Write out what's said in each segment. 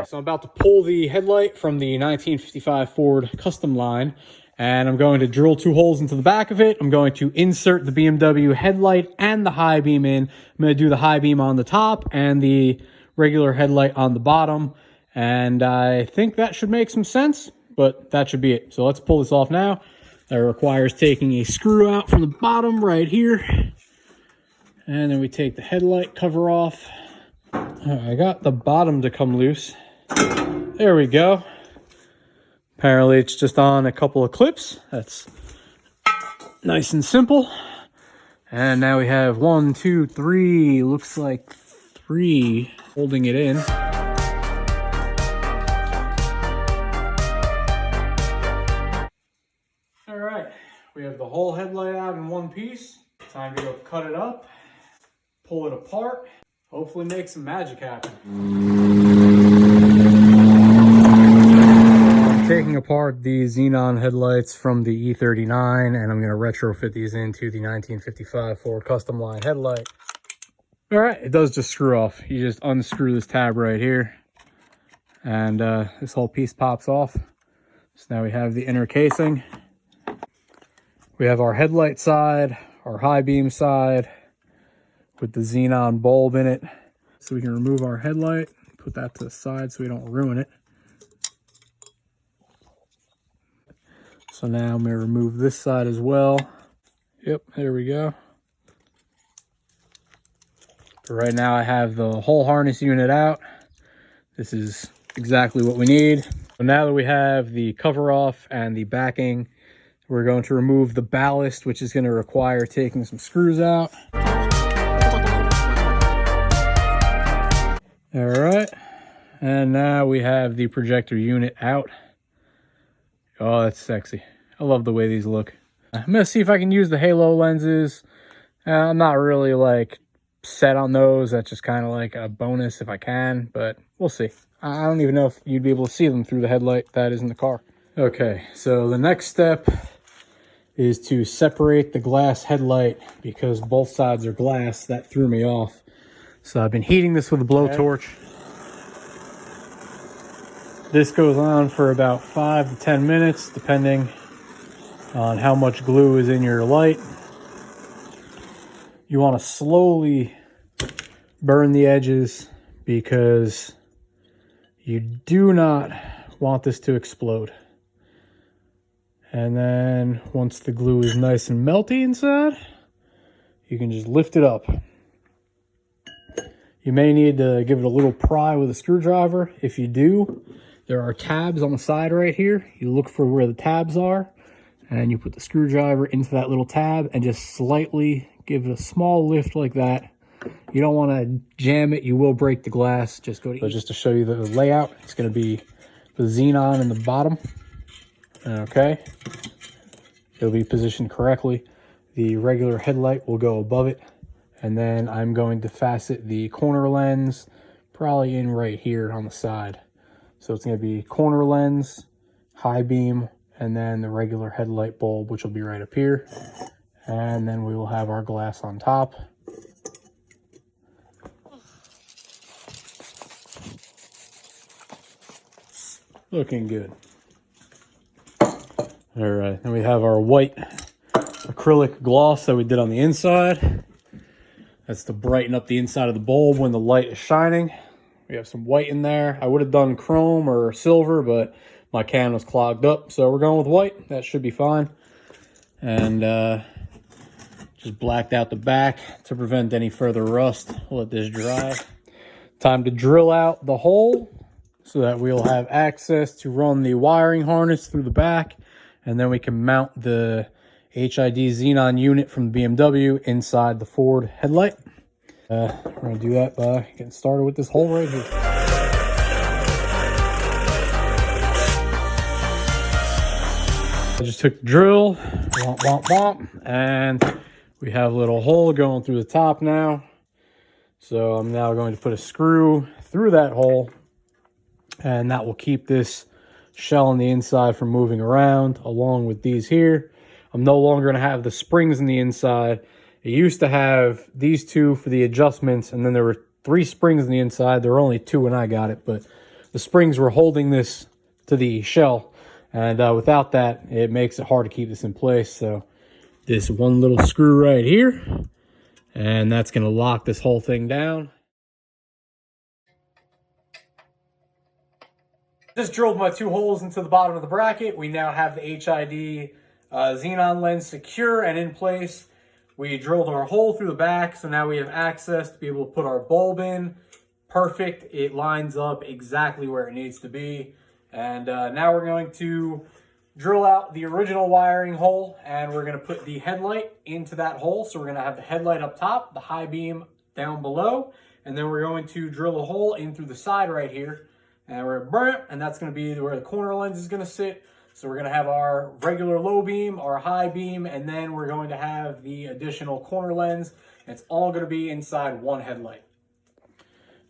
So I'm about to pull the headlight from the 1955 Ford Customline, and I'm going to drill 2 holes into the back of it. I'm going to insert the BMW headlight and the high beam in. I'm going to do the high beam on the top and the regular headlight on the bottom, and I think that should make some sense, but that should be it. So let's pull this off now. That requires taking a screw out from the bottom right here, and then we take the headlight cover off. I got the bottom to come loose. There we go. Apparently it's just on a couple of clips. That's nice and simple. And now we have 1, 2, 3, looks like 3 holding it in. All right, we have the whole headlight out in one piece. Time to go cut it up, pull it apart, hopefully make some magic happen. I'm taking apart the Xenon headlights from the E39, and I'm going to retrofit these into the 1955 Ford Customline headlight. All right, it does just screw off. You just unscrew this tab right here, and this whole piece pops off. So now we have the inner casing. We have our headlight side, our high beam side with the Xenon bulb in it. So we can remove our headlight, put that to the side so we don't ruin it. So now I'm going to remove this side as well. Yep, there we go. So right now I have the whole harness unit out. This is exactly what we need. So now that we have the cover off and the backing, we're going to remove the ballast, which is going to require taking some screws out. All right, and now we have the projector unit out. Oh, that's sexy. I love the way these look. I'm gonna see if I can use the halo lenses. I'm not really like set on those. That's just kind of like a bonus if I can, but we'll see. I don't even know if you'd be able to see them through the headlight that is in the car. Okay, so the next step is to separate the glass headlight because both sides are glass. That threw me off. So I've been heating this with a blowtorch. This goes on for about 5 to 10 minutes, depending on how much glue is in your light. You want to slowly burn the edges because you do not want this to explode. And then once the glue is nice and melty inside, you can just lift it up. You may need to give it a little pry with a screwdriver. If you do, there are tabs on the side right here. You look for where the tabs are, and you put the screwdriver into that little tab and just slightly give it a small lift like that. You don't want to jam it. You will break the glass. Just go to so just to show you the layout, it's going to be the Xenon in the bottom. Okay. It'll be positioned correctly. The regular headlight will go above it. And then I'm going to facet the corner lens probably in right here on the side. So it's going to be corner lens, high beam, and then the regular headlight bulb, which will be right up here. And then we will have our glass on top. Looking good. All right, and we have our white acrylic gloss that we did on the inside. That's to brighten up the inside of the bulb when the light is shining. We have some white in there. I would have done chrome or silver, but my can was clogged up. So we're going with white. That should be fine. And just blacked out the back to prevent any further rust. We'll let this dry. Time to drill out the hole so that we'll have access to run the wiring harness through the back. And then we can mount the HID Xenon unit from the BMW inside the Ford headlight. We're going to do that by getting started with this hole right here. I just took the drill, womp, womp, womp, and we have a little hole going through the top now. So I'm now going to put a screw through that hole, and that will keep this shell on the inside from moving around, along with these here. I'm no longer going to have the springs on the inside. It used to have these two for the adjustments, and then there were 3 springs on the inside. There were only 2 when I got it, but the springs were holding this to the shell. And without that, it makes it hard to keep this in place. So this one little screw right here, and that's going to lock this whole thing down. Just drilled my 2 holes into the bottom of the bracket. We now have the HID Xenon lens secure and in place. We drilled our hole through the back, so now we have access to be able to put our bulb in. Perfect. It lines up exactly where it needs to be. And now we're going to drill out the original wiring hole, and we're going to put the headlight into that hole. So we're going to have the headlight up top, the high beam down below, and then we're going to drill a hole in through the side right here. And that's going to be where the corner lens is going to sit. So we're going to have our regular low beam, our high beam, and then we're going to have the additional corner lens. It's all going to be inside one headlight.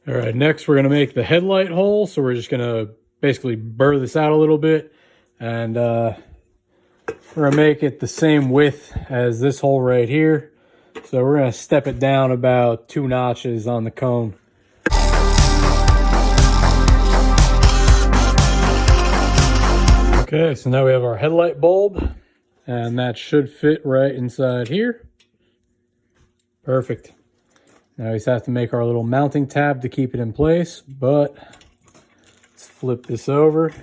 All right, next we're going to make the headlight hole. So we're just going to basically burr this out a little bit. And we're going to make it the same width as this hole right here. So we're going to step it down about 2 notches on the cone. Okay, so now we have our headlight bulb, and that should fit right inside here. Perfect. Now we just have to make our little mounting tab to keep it in place, but let's flip this over.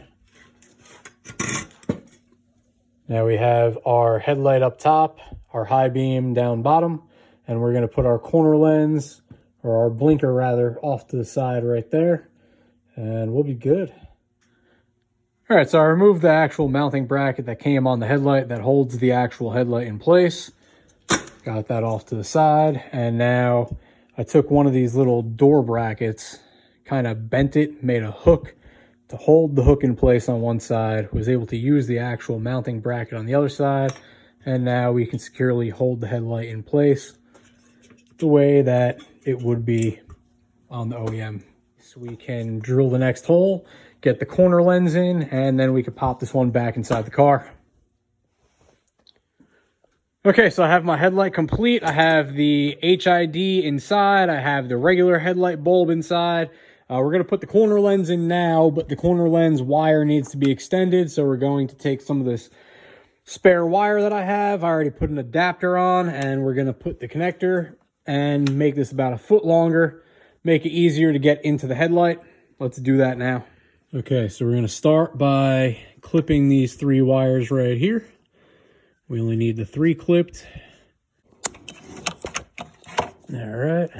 Now we have our headlight up top, our high beam down bottom, and we're going to put our corner lens, or our blinker rather, off to the side right there, and we'll be good. All right, so I removed the actual mounting bracket that came on the headlight that holds the actual headlight in place. Got that off to the side, and now I took one of these little door brackets, kind of bent it, made a hook to hold the hook in place on one side, was able to use the actual mounting bracket on the other side, and now we can securely hold the headlight in place the way that it would be on the OEM. So we can drill the next hole, get the corner lens in, and then we could pop this one back inside the car. Okay, so I have my headlight complete. I have the HID inside. I have the regular headlight bulb inside. We're going to put the corner lens in now, but the corner lens wire needs to be extended. So we're going to take some of this spare wire that I have. I already put an adapter on, and we're going to put the connector and make this about 1 foot longer, make it easier to get into the headlight. Let's do that now. Okay, so we're going to start by clipping these 3 wires right here. We only need the 3 clipped. All right.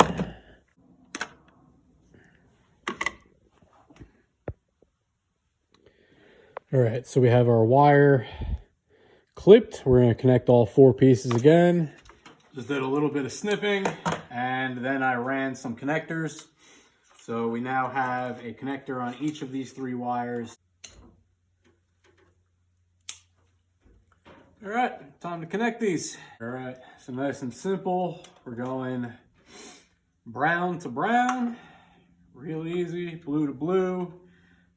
All right, so we have our wire clipped. We're going to connect all 4 pieces again. Just did a little bit of snipping, and then I ran some connectors. So we now have a connector on each of these 3 wires. All right, time to connect these. All right, so nice and simple. We're going brown to brown, real easy, blue to blue.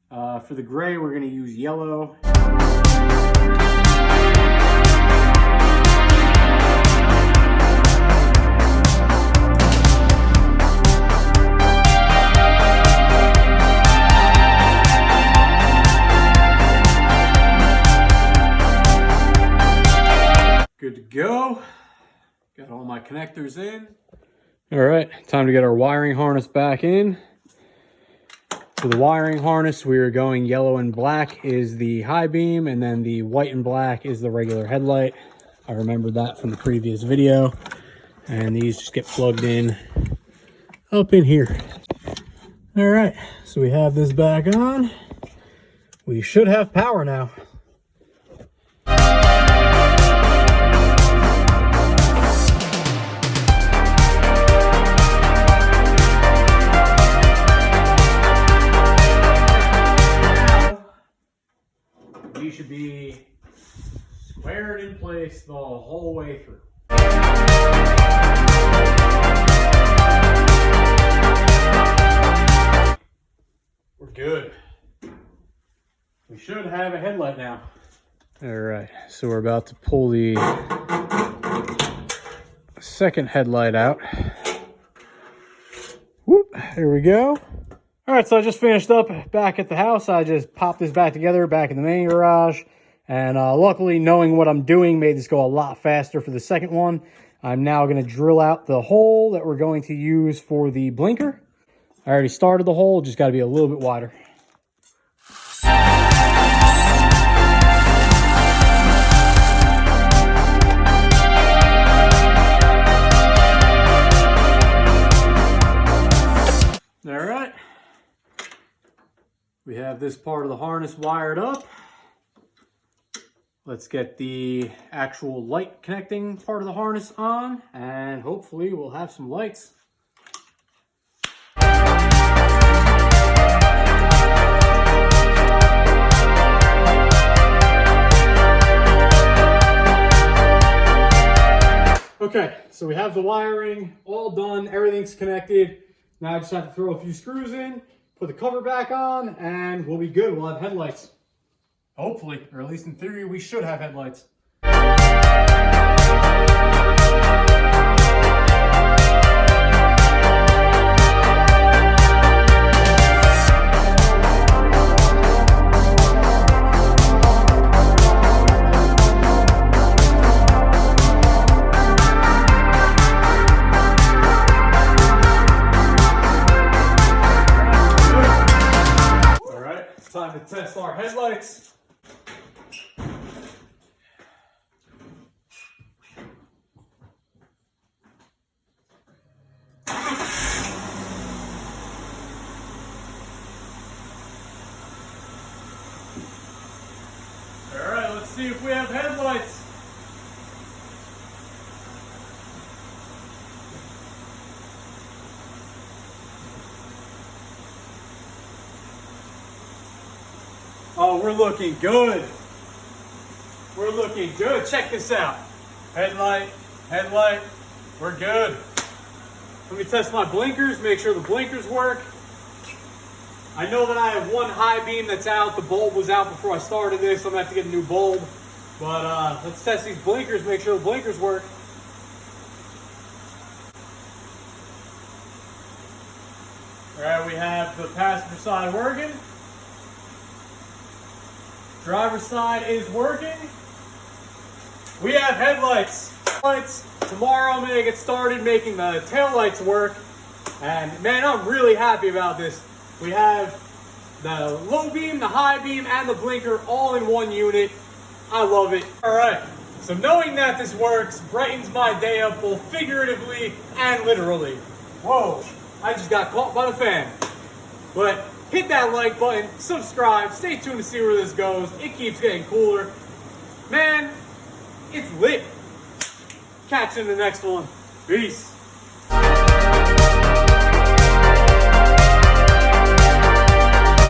For the gray, we're gonna use yellow. Good to go. Got all my connectors in. All right, time to get our wiring harness back in. For the wiring harness, we are going yellow and black is the high beam, and then the white and black is the regular headlight. I remember that from the previous video. And these just get plugged in up in here. All right, so we have this back on. We should have power now. We should be squared in place the whole way through. We're good. We should have a headlight now. All right, so we're about to pull the second headlight out. Whoop, there we go. All right, so I just finished up back at the house. I just popped this back together back in the main garage. And luckily, knowing what I'm doing made this go a lot faster for the second one. I'm now going to drill out the hole that we're going to use for the blinker. I already started the hole, just got to be a little bit wider. All right. We have this part of the harness wired up. Let's get the actual light connecting part of the harness on, and hopefully we'll have some lights. Okay, so we have the wiring all done, everything's connected. Now I just have to throw a few screws in, put the cover back on, and we'll be good. We'll have headlights. Hopefully, or at least in theory, we should have headlights. Time to test our headlights. All right, let's see if we have headlights. Oh, we're looking good. We're looking good. Check this out. Headlight, headlight, we're good. Let me test my blinkers, make sure the blinkers work. I know that I have one high beam that's out. The bulb was out before I started this, so I'm gonna have to get a new bulb. But let's test these blinkers, make sure the blinkers work. All right, we have the passenger side working. Driver's side is working. We have headlights. Tomorrow I'm gonna get started making the tail lights work. And man, I'm really happy about this. We have the low beam, the high beam, and the blinker all in one unit. I love it. All right, so knowing that this works brightens my day up both figuratively and literally. Whoa, I just got caught by the fan. But hit that like button, subscribe, stay tuned to see where this goes. It keeps getting cooler. Man, it's lit. Catch you in the next one. Peace.